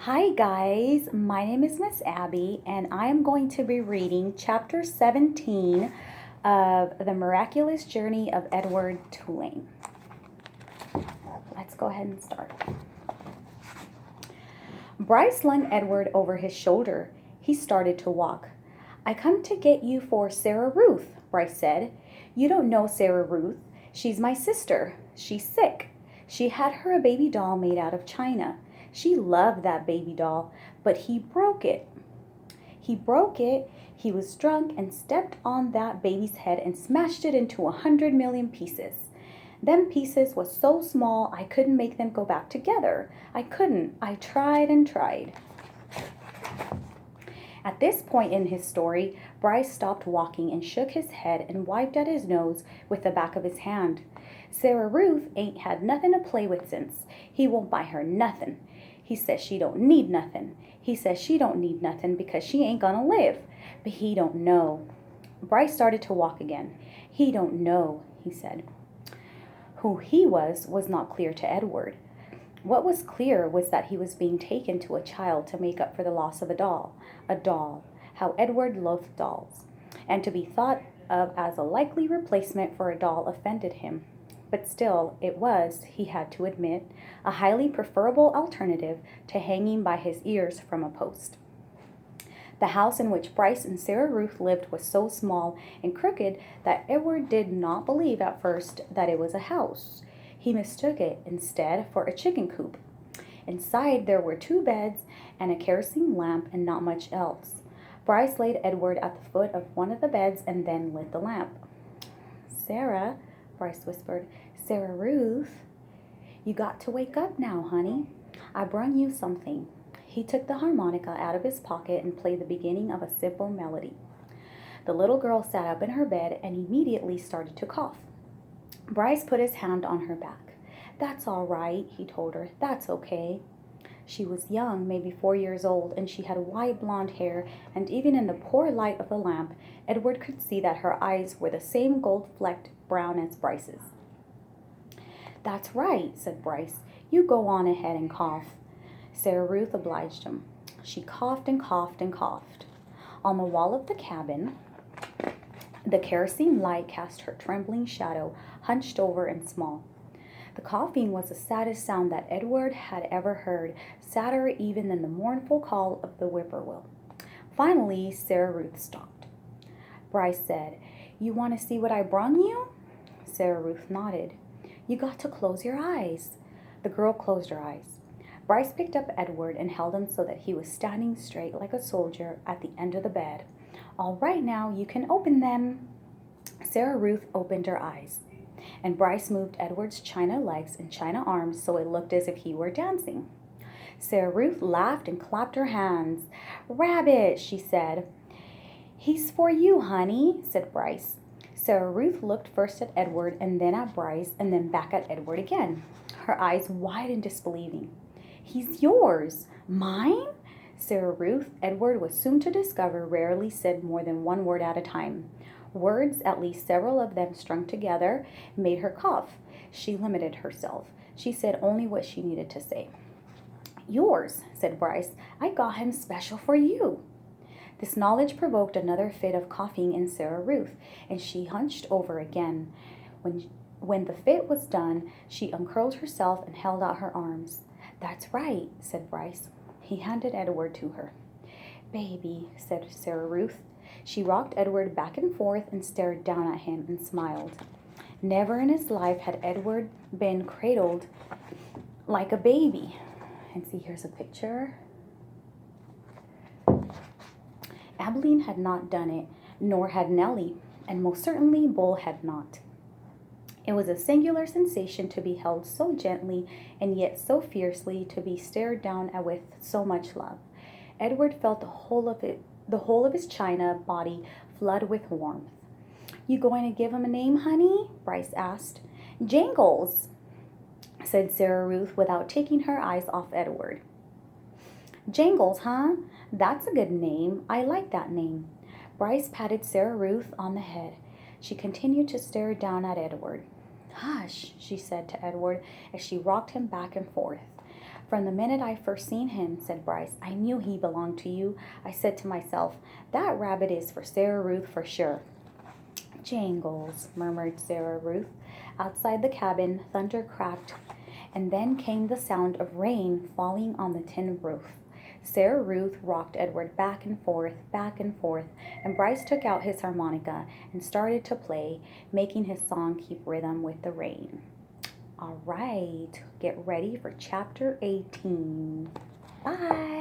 Hi guys, my name is Miss Abby and I am going to be reading chapter 17 of The Miraculous Journey of Edward Tulane. Let's go ahead and start. Bryce slung Edward over his shoulder. He started to walk. "I come to get you for Sarah Ruth," Bryce said. "You don't know Sarah Ruth. She's my sister. She's sick. She had her a baby doll made out of china. She loved that baby doll, but he broke it. He broke it. He was drunk and stepped on that baby's head and smashed it into 100 million pieces. Them pieces was so small I couldn't make them go back together. I couldn't. I tried and tried." At this point in his story, Bryce stopped walking and shook his head and wiped at his nose with the back of his hand. "Sarah Ruth ain't had nothing to play with since. He won't buy her nothing. He says she don't need nothing. He says she don't need nothing because she ain't gonna live. But he don't know." Bryce started to walk again. "He don't know," he said. Who he was not clear to Edward. What was clear was that he was being taken to a child to make up for the loss of a doll. A doll. How Edward loathed dolls. And to be thought of as a likely replacement for a doll offended him. But still, it was, he had to admit, a highly preferable alternative to hanging by his ears from a post. The house in which Bryce and Sarah Ruth lived was so small and crooked that Edward did not believe at first that it was a house. He mistook it, instead, for a chicken coop. Inside there were 2 beds and a kerosene lamp and not much else. Bryce laid Edward at the foot of one of the beds and then lit the lamp. "Sarah," Bryce whispered. "Sarah Ruth, you got to wake up now, honey. I brung you something." He took the harmonica out of his pocket and played the beginning of a simple melody. The little girl sat up in her bed and immediately started to cough. Bryce put his hand on her back. "That's all right," he told her. "That's okay." She was young, maybe 4 years old, and she had white blonde hair, and even in the poor light of the lamp, Edward could see that her eyes were the same gold-flecked brown as Bryce's. "That's right," said Bryce. "You go on ahead and cough." Sarah Ruth obliged him. She coughed and coughed and coughed. On the wall of the cabin, the kerosene light cast her trembling shadow, hunched over and small. The coughing was the saddest sound that Edward had ever heard, sadder even than the mournful call of the whippoorwill. Finally, Sarah Ruth stopped. Bryce said, "You want to see what I brung you?" Sarah Ruth nodded. "You got to close your eyes." The girl closed her eyes. Bryce picked up Edward and held him so that he was standing straight like a soldier at the end of the bed. "All right now, you can open them." Sarah Ruth opened her eyes, and Bryce moved Edward's china legs and china arms so it looked as if he were dancing. Sarah Ruth laughed and clapped her hands. "Rabbit," she said. "He's for you, honey," said Bryce. Sarah Ruth looked first at Edward and then at Bryce and then back at Edward again, her eyes wide and disbelieving. "He's yours." "Mine?" Sarah Ruth, Edward was soon to discover, rarely said more than one word at a time. Words, at least several of them strung together, made her cough. She limited herself. She said only what she needed to say. "Yours," said Bryce. "I got him special for you." This knowledge provoked another fit of coughing in Sarah Ruth, and she hunched over again. When the fit was done, she uncurled herself and held out her arms. "That's right," said Bryce. He handed Edward to her. "Baby," said Sarah Ruth. She rocked Edward back and forth and stared down at him and smiled. Never in his life had Edward been cradled like a baby. And see, here's a picture. Abilene had not done it, nor had Nellie, and most certainly Bull had not. It was a singular sensation to be held so gently and yet so fiercely, to be stared down at with so much love. Edward felt the whole of his china body flood with warmth. "You going to give him a name, honey?" Bryce asked. "Jangles," said Sarah Ruth without taking her eyes off Edward. "Jangles, huh? That's a good name. I like that name." Bryce patted Sarah Ruth on the head. She continued to stare down at Edward. "Hush," she said to Edward as she rocked him back and forth. From the minute I first seen him, said Bryce, I knew he belonged to you. I said to myself, that rabbit is for Sarah Ruth for sure. Jangles, murmured Sarah Ruth. Outside the cabin, thunder cracked, and then came the sound of rain falling on the tin roof. Sarah Ruth rocked Edward back and forth, and Bryce took out his harmonica and started to play, making his song keep rhythm with the rain. All right, get ready for chapter 18. Bye.